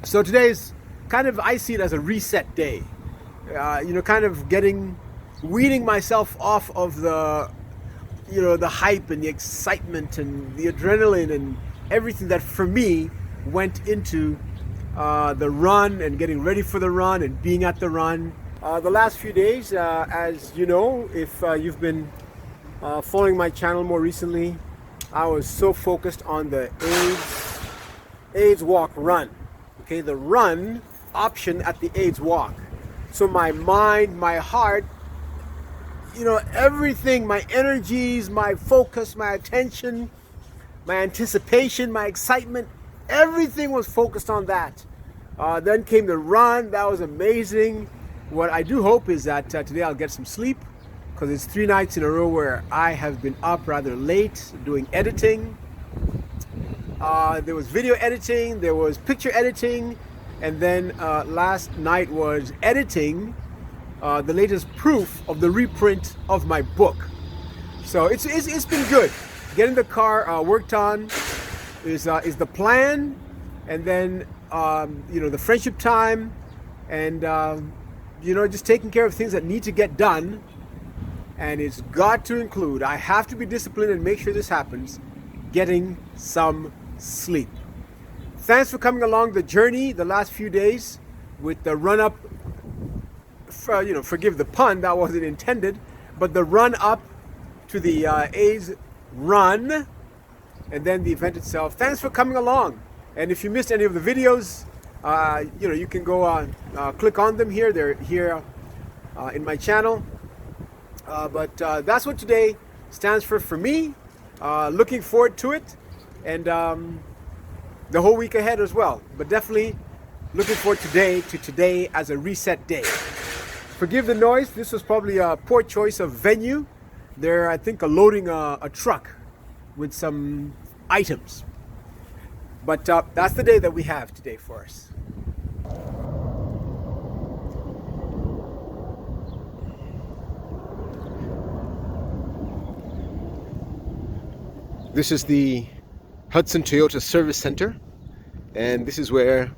So today is kind of, I see it as a reset day. Kind of weaning myself off of the hype and the excitement and the adrenaline and everything that for me went into the run and getting ready for the run and being at the run. The last few days, as you know, if you've been following my channel more recently, I was so focused on the AIDS walk run. Okay, the run option at the AIDS walk. So my mind, my heart, everything, my energies, my focus, my attention, my anticipation, my excitement, everything was focused on that. Then came the run. That was amazing. What I do hope is that today I'll get some sleep, because it's 3 nights in a row where I have been up rather late doing editing. There was video editing, there was picture editing, and then last night was editing the latest proof of the reprint of my book. So it's been good. Getting the car worked on is the plan, and then the friendship time, and just taking care of things that need to get done. And it's got to include, I have to be disciplined and make sure this happens, getting some sleep. Thanks for coming along the journey the last few days with the run up, forgive the pun, that wasn't intended, but the run up to the A's run and then the event itself. Thanks for coming along. And if you missed any of the videos, you can go click on them here. They're here in my channel. But that's what today stands for me. Looking forward to it, and the whole week ahead as well. But definitely looking forward to today as a reset day. Forgive the noise. This was probably a poor choice of venue. They're, I think, loading a truck with some items. But that's the day that we have today for us. This is the Hudson Toyota Service Center, and this is where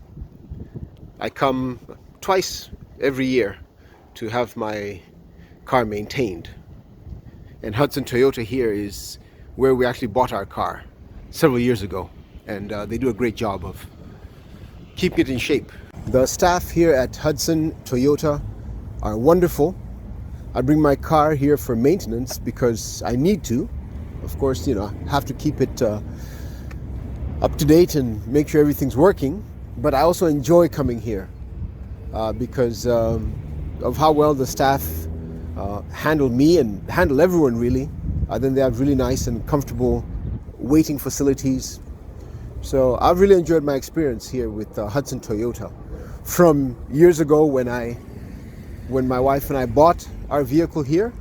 I come twice every year to have my car maintained. And Hudson Toyota here is where we actually bought our car several years ago, and they do a great job of keeping it in shape. The staff here at Hudson Toyota are wonderful. I bring my car here for maintenance because I need to. Of course, have to keep it up to date and make sure everything's working. But I also enjoy coming here because of how well the staff handle me and handle everyone really. Then they have really nice and comfortable waiting facilities. So I've really enjoyed my experience here with Hudson Toyota. From years ago when my wife and I bought our vehicle here,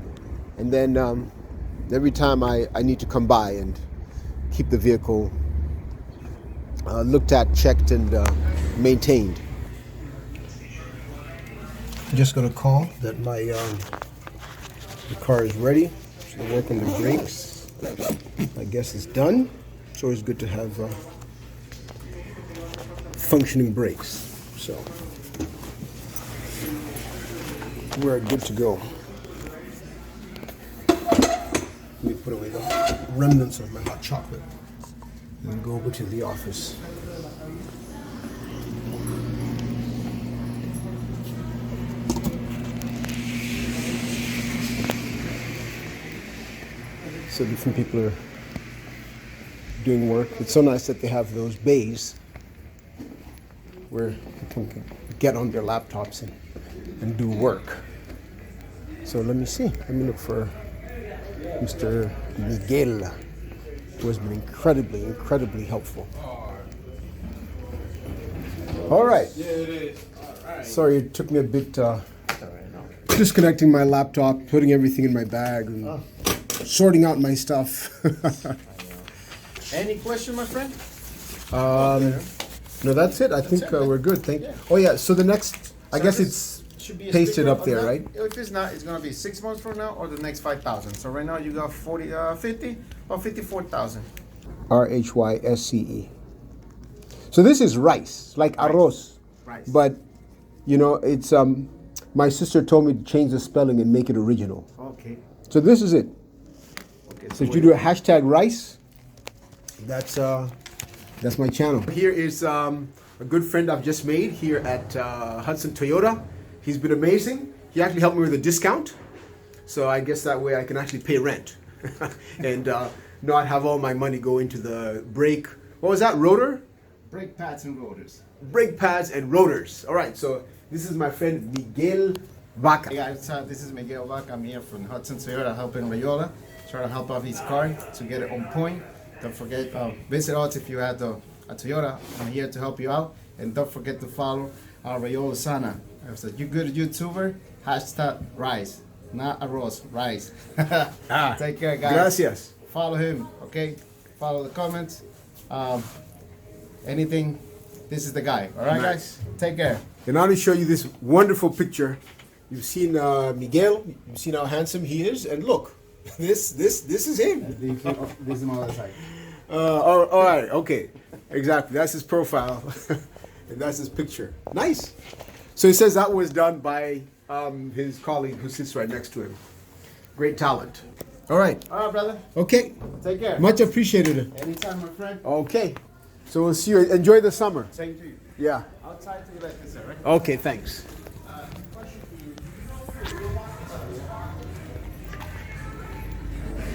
and then every time I need to come by and keep the vehicle looked at, checked, and maintained. Just got a call that the car is ready. So they're working the brakes. I guess it's done. It's always good to have functioning brakes. So we're good to go. Let me put away the remnants of my hot chocolate and go over to the office. So different people are doing work. It's so nice that they have those bays where people can get on their laptops and do work. So let me see. Let me look for Mr. Miguel, who has been incredibly helpful. All right. Yeah, it is. All right. Sorry, it took me a bit disconnecting my laptop, putting everything in my bag, and sorting out my stuff. Any question, my friend? No, that's it. I think we're good. Thank you. Oh yeah. So the next, I guess it's should be pasted up there, right? If it's not, it's gonna be 6 months from now or the next 5,000. So right now you got 50 or 54,000. Rhyce. So this is rice, like arroz. Right. but you know, it's my sister told me to change the spelling and make it original. Okay. So this is it. Okay. So if you do a hashtag Rhysce, that's my channel. Here is a good friend I've just made here at Hudson Toyota. He's been amazing. He actually helped me with a discount, so I guess that way I can actually pay rent and not have all my money go into the brake. What was that? Rotor? Brake pads and rotors. Brake pads and rotors. All right. So this is my friend Miguel Vaca. Hey guys, this is Miguel Vaca. I'm here from Hudson Toyota helping Rayola. Try to help out his car to get it on point. Don't forget, visit us if you have a Toyota. I'm here to help you out. And don't forget to follow our Rayola Osanya. If a good YouTuber, hashtag Rhysce. Not a Rose, Rhysce. Take care, guys. Gracias. Follow him, okay? Follow the comments. Anything, this is the guy. All right, Nice. guys? Take care. And now to show you this wonderful picture. You've seen Miguel. You've seen how handsome he is, and look, this is him. This is my other side. All right, okay, exactly. That's his profile, and that's his picture. Nice. So he says that was done by his colleague who sits right next to him. Great talent. All right. All right, brother. Okay. Take care. Much appreciated. Anytime, my friend. Okay. So we'll see you. Enjoy the summer. Same to you. Yeah. Outside to you like this, right? Okay. Thanks.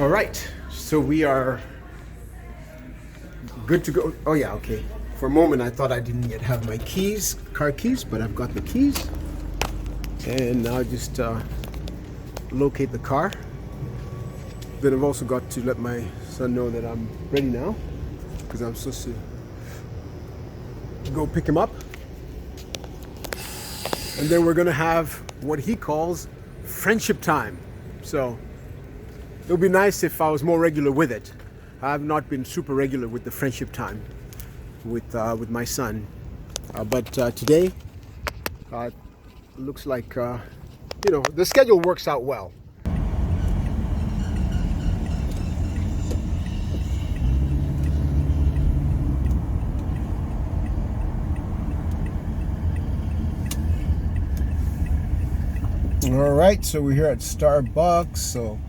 All right. So we are good to go. Oh yeah. Okay. For a moment, I thought I didn't yet have my keys, car keys, but I've got the keys. And now just locate the car. Then I've also got to let my son know that I'm ready now, because I'm supposed to go pick him up. And then we're gonna have what he calls friendship time. So it would be nice if I was more regular with it. I've not been super regular with the friendship time with my son, but today looks like you know, the schedule works out well. All right, so we're here at Starbucks, so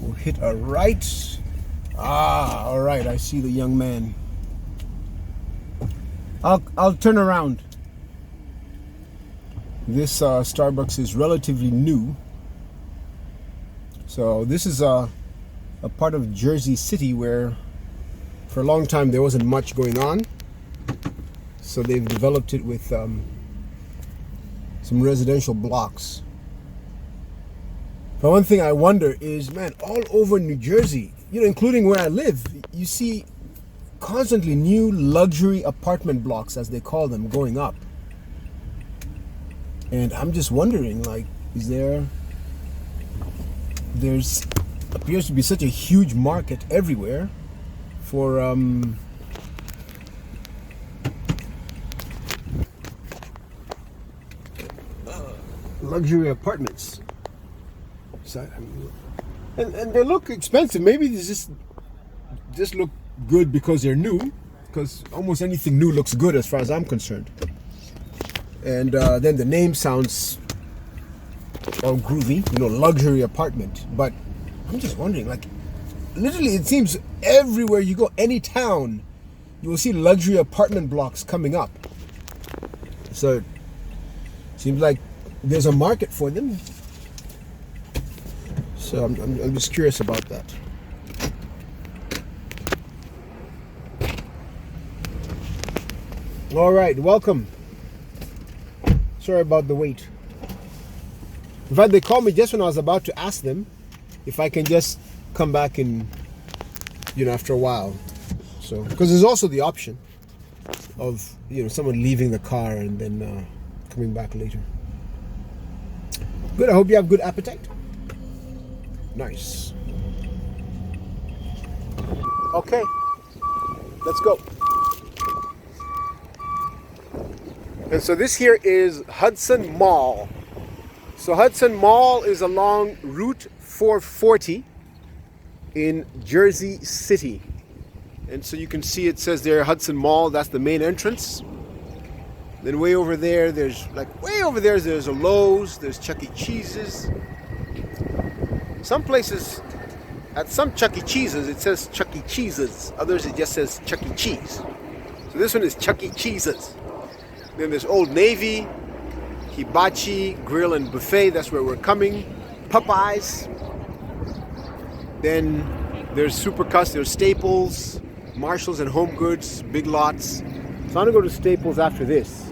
we'll hit a right. All right, I see the young man. I'll turn around. This Starbucks is relatively new. So this is a part of Jersey City where for a long time there wasn't much going on. So they've developed it with some residential blocks. But one thing I wonder is, man, all over New Jersey, you know, including where I live, you see constantly new luxury apartment blocks, as they call them, going up. And I'm just wondering, like, there's appears to be such a huge market everywhere for luxury apartments. So, and they look expensive. Maybe they just look good because they're new, because almost anything new looks good as far as I'm concerned. And then the name sounds all groovy, you know, luxury apartment. But I'm just wondering, like, literally it seems everywhere you go, any town, you will see luxury apartment blocks coming up. So it seems like there's a market for them. So I'm just curious about that. All right, welcome. Sorry about the wait. In fact, they called me just when I was about to ask them if I can just come back in, you know, after a while. So, because there's also the option of, you know, someone leaving the car and then coming back later. Good. I hope you have good appetite. Nice. Okay, let's go. And so this here is Hudson Mall. So Hudson Mall is along Route 440 in Jersey City. And so you can see it says there Hudson Mall, that's the main entrance. Then way over there, there's a Lowe's, there's Chuck E. Cheese's. Some places, at some Chuck E. Cheese's, it says Chuck E. Cheese's. Others, it just says Chuck E. Cheese. So this one is Chuck E. Cheese's. Then there's Old Navy, Hibachi, Grill and Buffet, that's where we're coming. Popeyes. Then there's Supercuts, there's Staples, Marshalls and Home Goods, Big Lots. So I'm gonna go to Staples after this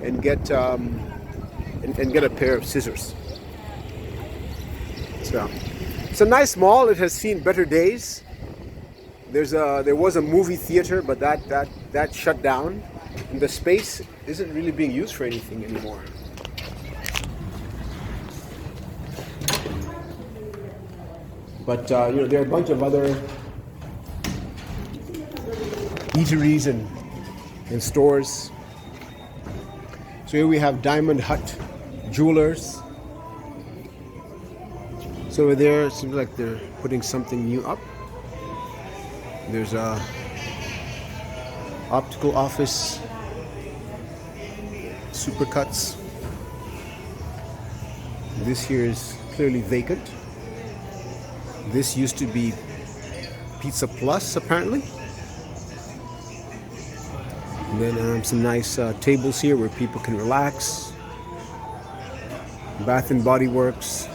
and get get a pair of scissors. So it's a nice mall. It has seen better days. There was a movie theater, but that shut down, and the space isn't really being used for anything anymore. But there are a bunch of other eateries and stores. So here we have Diamond Hut Jewelers. So over there, it seems like they're putting something new up. There's a optical office, Supercuts. This here is clearly vacant. This used to be Pizza Plus, apparently. And then some nice tables here where people can relax. Bath and Body Works.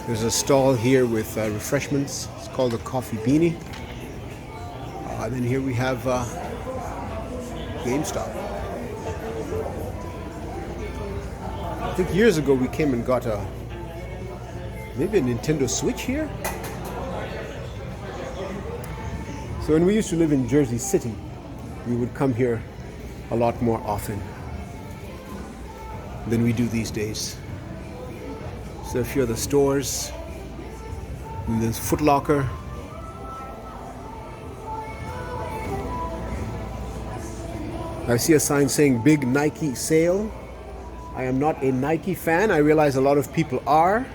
There's a stall here with refreshments. It's called the Coffee Beanie. Then here we have GameStop. I think years ago we came and got maybe a Nintendo Switch here. So when we used to live in Jersey City, we would come here a lot more often than we do these days. So a few other stores. And there's Foot Locker. I see a sign saying big Nike sale. I am not a Nike fan. I realize a lot of people are.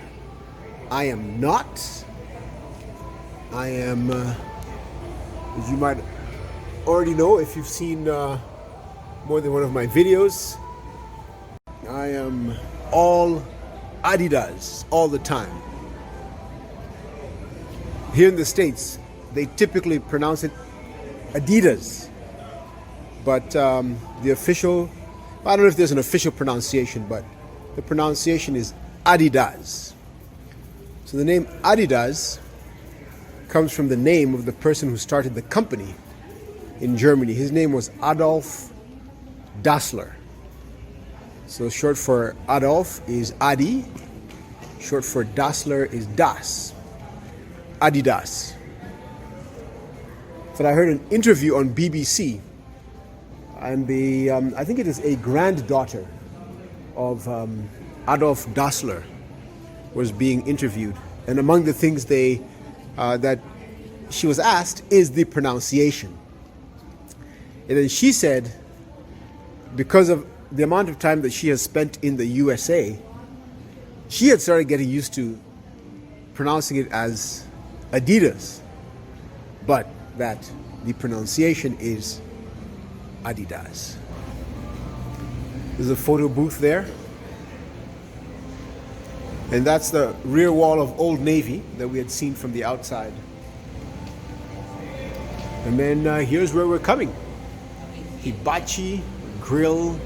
I am not. I am, as you might already know if you've seen more than one of my videos, I am all Adidas all the time. Here in the States, they typically pronounce it Adidas, but the official, I don't know if there's an official pronunciation, but the pronunciation is Adidas. So the name Adidas comes from the name of the person who started the company in Germany. His name was Adolf Dassler. So short for Adolf is Adi, short for Dassler is Das. Adidas. But I heard an interview on BBC, and I think it is a granddaughter of Adolf Dassler was being interviewed, and among the things that she was asked is the pronunciation. And then she said, because of the amount of time that she has spent in the USA, she had started getting used to pronouncing it as Adidas, but that the pronunciation is Adidas. There's a photo booth there. And that's the rear wall of Old Navy that we had seen from the outside. And then here's where we're coming. Hibachi, Grill,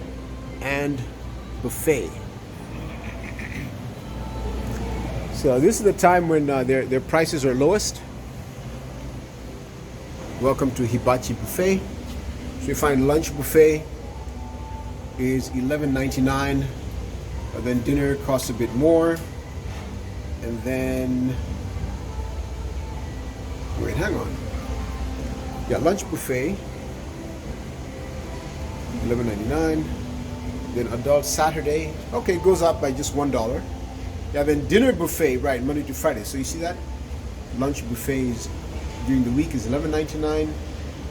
and Buffet. So this is the time when their prices are lowest. Welcome to Hibachi Buffet. So you find lunch buffet is $11.99. Then dinner costs a bit more. And then, wait, hang on. Yeah, lunch buffet, $11.99. Then adult Saturday, okay, it goes up by just $1. Yeah, then dinner buffet, right, Monday to Friday. So you see that? Lunch buffets during the week is $11.99.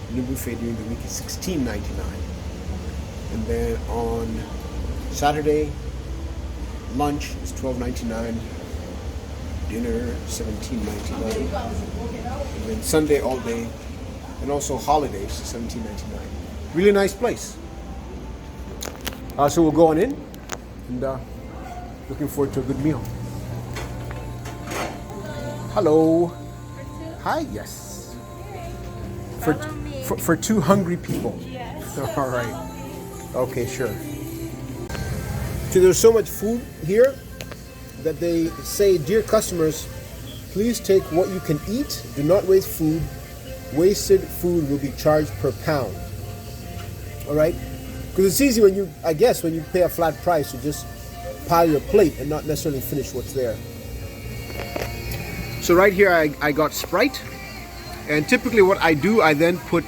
Dinner buffet during the week is $16.99. And then on Saturday, lunch is $12.99. Dinner $17.99. And then Sunday all day. And also holidays $17.99. Really nice place. So we'll go on in, and looking forward to a good meal. Hello. Hi. Yes. Follow me. For two hungry people. Yes. All right. Okay, sure. See, there's so much food here that they say, dear customers, please take what you can eat. Do not waste food. Wasted food will be charged per pound. All right? Because it's easy when you, I guess, when you pay a flat price to just pile your plate and not necessarily finish what's there. So right here I got Sprite. And typically what I do, I then put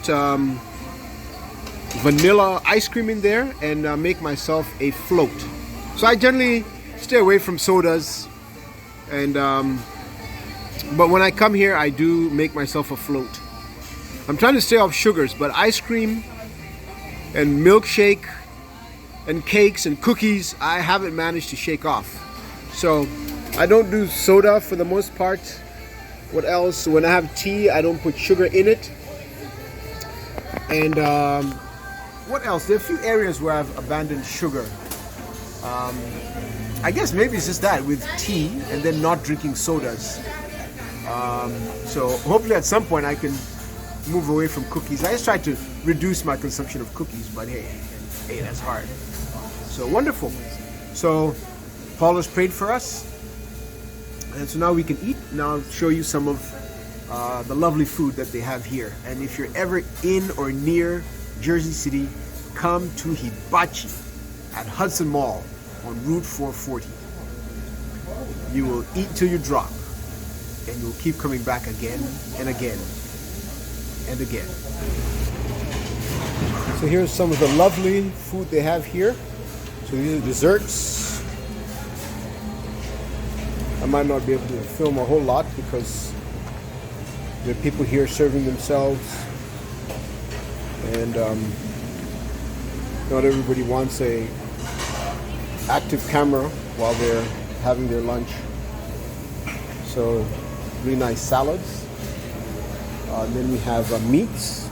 vanilla ice cream in there and make myself a float. So I generally stay away from sodas, and but when I come here I do make myself a float. I'm trying to stay off sugars, but ice cream and milkshake and cakes and cookies I haven't managed to shake off. So I don't do soda for the most part. What else? When I have tea, I don't put sugar in it. And what else? There are a few areas where I've abandoned sugar. I guess maybe it's just that with tea and then not drinking sodas. So hopefully at some point I can move away from cookies. I just try to reduce my consumption of cookies, but hey, that's hard. So wonderful. So Paul has prayed for us. And so now we can eat. Now I'll show you some of the lovely food that they have here. And if you're ever in or near Jersey City, come to Hibachi at Hudson Mall on Route 440. You will eat till you drop, and you'll keep coming back again and again and again. So here's some of the lovely food they have here. So these are desserts. I might not be able to film a whole lot because there are people here serving themselves, and not everybody wants a active camera while they're having their lunch. So really nice salads. Then we have meats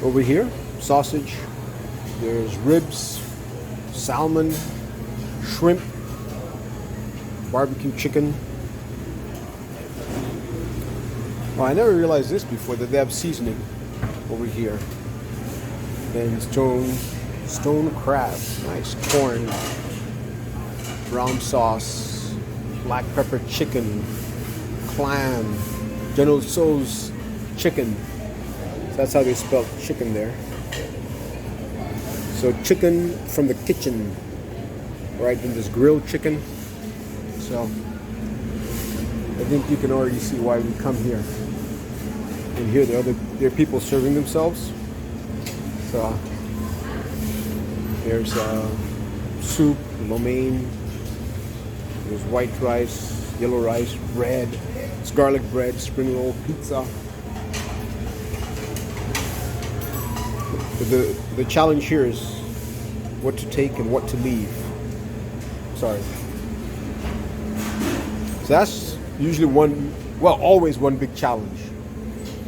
over here, sausage. There's ribs, salmon, shrimp, barbecue chicken. Oh, I never realized this before, that they have seasoning over here. Then stone crab, nice corn, brown sauce, black pepper chicken, clam, General Tso's chicken. So that's how they spell chicken there. So chicken from the kitchen, right? And this grilled chicken. So I think you can already see why we come here. And here there are people serving themselves. So there's soup, lo mein, there's white rice, yellow rice, bread, it's garlic bread, spring roll, pizza. The challenge here is what to take and what to leave. Sorry. So that's usually always one big challenge.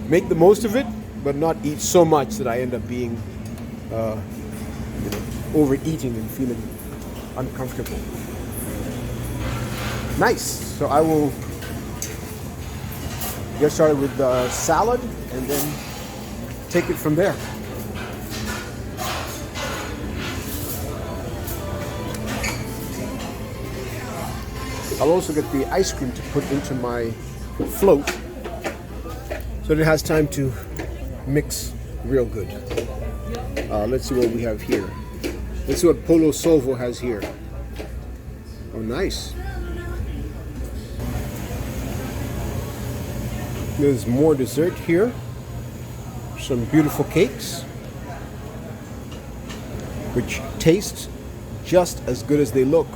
Make the most of it, but not eat so much that I end up being overeating and feeling uncomfortable. Nice. So I will get started with the salad and then take it from there. I'll also get the ice cream to put into my float so that it has time to mix real good. Let's see what we have here. Let's see what Polo Solvo has here. Oh, nice. There's more dessert here. Some beautiful cakes, which taste just as good as they look.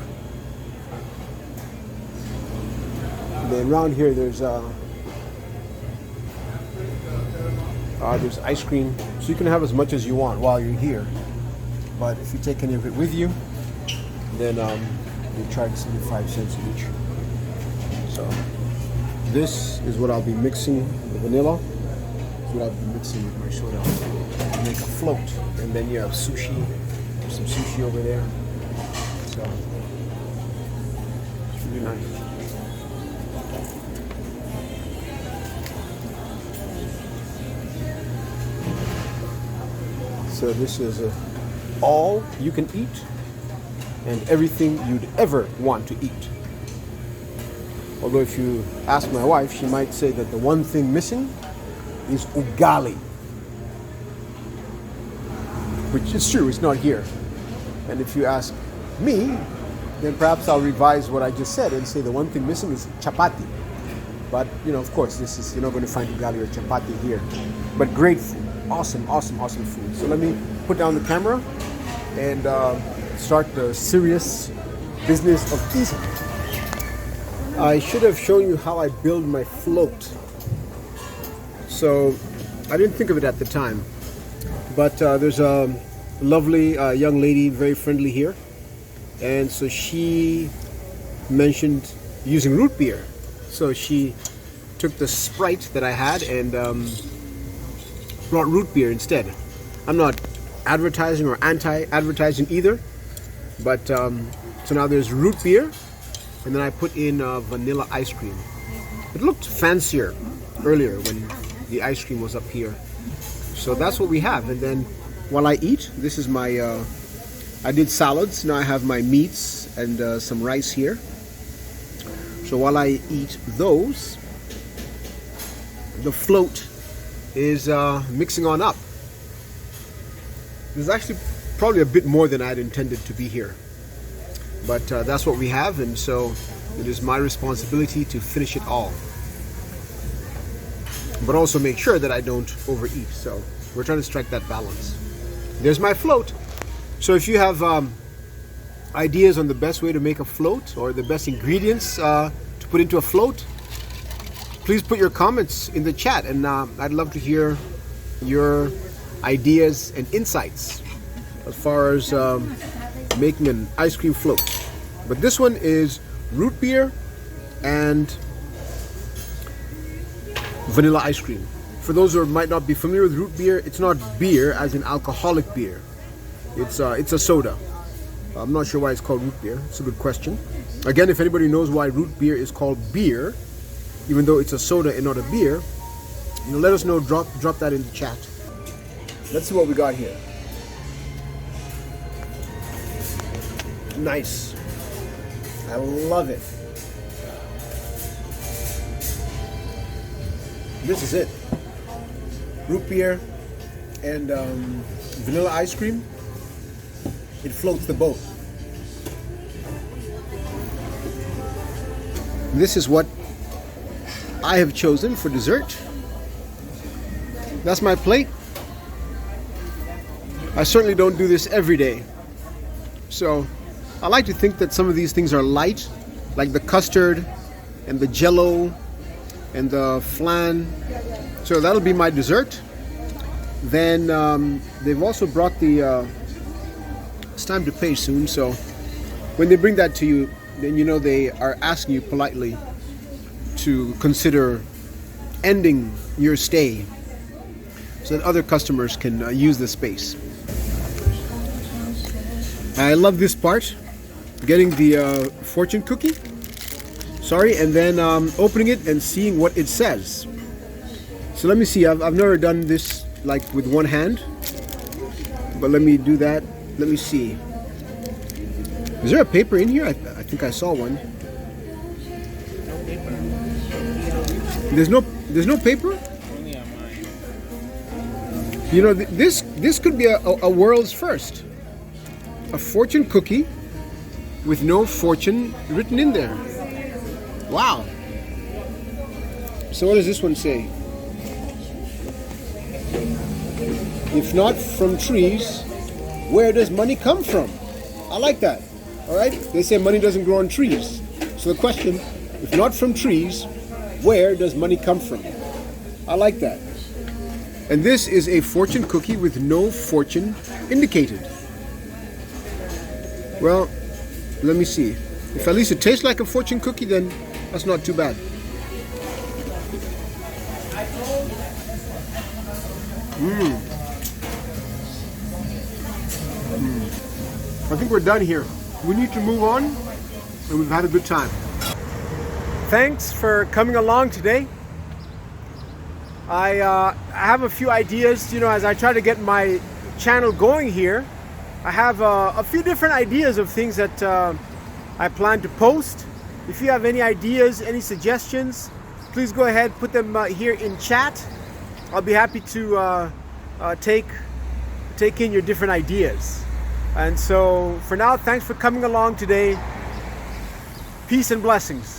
And then around here there's ice cream, so you can have as much as you want while you're here. But if you take any of it with you, then you charge 75 cents each. So this is what I'll be mixing, the vanilla. This is what I'll be mixing with my soda to make a float. And then you have sushi some sushi over there. So it's really nice. So this is all you can eat and everything you'd ever want to eat. Although if you ask my wife, she might say that the one thing missing is ugali. Which is true, it's not here. And if you ask me, then perhaps I'll revise what I just said and say the one thing missing is chapati. But, you know, of course, you're not going to find ugali or chapati here. But great food. Awesome, awesome, awesome food. So let me put down the camera and start the serious business of eating. I should have shown you how I build my float. So I didn't think of it at the time. But there's a lovely young lady, very friendly here. And so she mentioned using root beer. So she took the Sprite that I had and brought root beer instead. I'm not advertising or anti-advertising either. But so now there's root beer. And then I put in vanilla ice cream. It looked fancier earlier when the ice cream was up here. So that's what we have. And then while I eat, this is my, I did salads. Now I have my meats and some rice here. So while I eat those, the float is mixing on up. There's actually probably a bit more than I had intended to be here. But that's what we have, and so it is my responsibility to finish it all. But also make sure that I don't overeat. So we're trying to strike that balance. There's my float. So if you have ideas on the best way to make a float or the best ingredients to put into a float, please put your comments in the chat, and I'd love to hear your ideas and insights as far as making an ice cream float. But this one is root beer and vanilla ice cream. For those who might not be familiar with root beer, it's not beer as in alcoholic beer. It's a soda. I'm not sure why it's called root beer. It's a good question. Again, if anybody knows why root beer is called beer, even though it's a soda and not a beer, you know, let us know. Drop that in the chat. Let's see what we got here. Nice. I love it. This is it. Root beer and vanilla ice cream. It floats the boat. This is what I have chosen for dessert. That's my plate. I certainly don't do this every day. So I like to think that some of these things are light, like the custard and the jello and the flan. So that'll be my dessert. Then they've also brought the, it's time to pay soon, so when they bring that to you, then you know they are asking you politely to consider ending your stay so that other customers can use the space. I love this part, getting the fortune cookie, and then opening it and seeing what it says. So let me see, I've never done this like with one hand, but let me do that. Let me see. Is there a paper in here? I think I saw one. There's no paper? You know, this could be a world's first. A fortune cookie with no fortune written in there. Wow. So what does this one say? If not from trees, where does money come from? I like that. All right? They say money doesn't grow on trees. So the question, if not from trees, where does money come from? I like that. And this is a fortune cookie with no fortune indicated. Well, let me see. If at least it tastes like a fortune cookie, then that's not too bad. I think we're done here. We need to move on, and we've had a good time. Thanks for coming along today. I have a few ideas, as I try to get my channel going here. I have a few different ideas of things that I plan to post. If you have any ideas, any suggestions, please go ahead, put them here in chat. I'll be happy to take in your different ideas. And so for now, thanks for coming along today. Peace and blessings.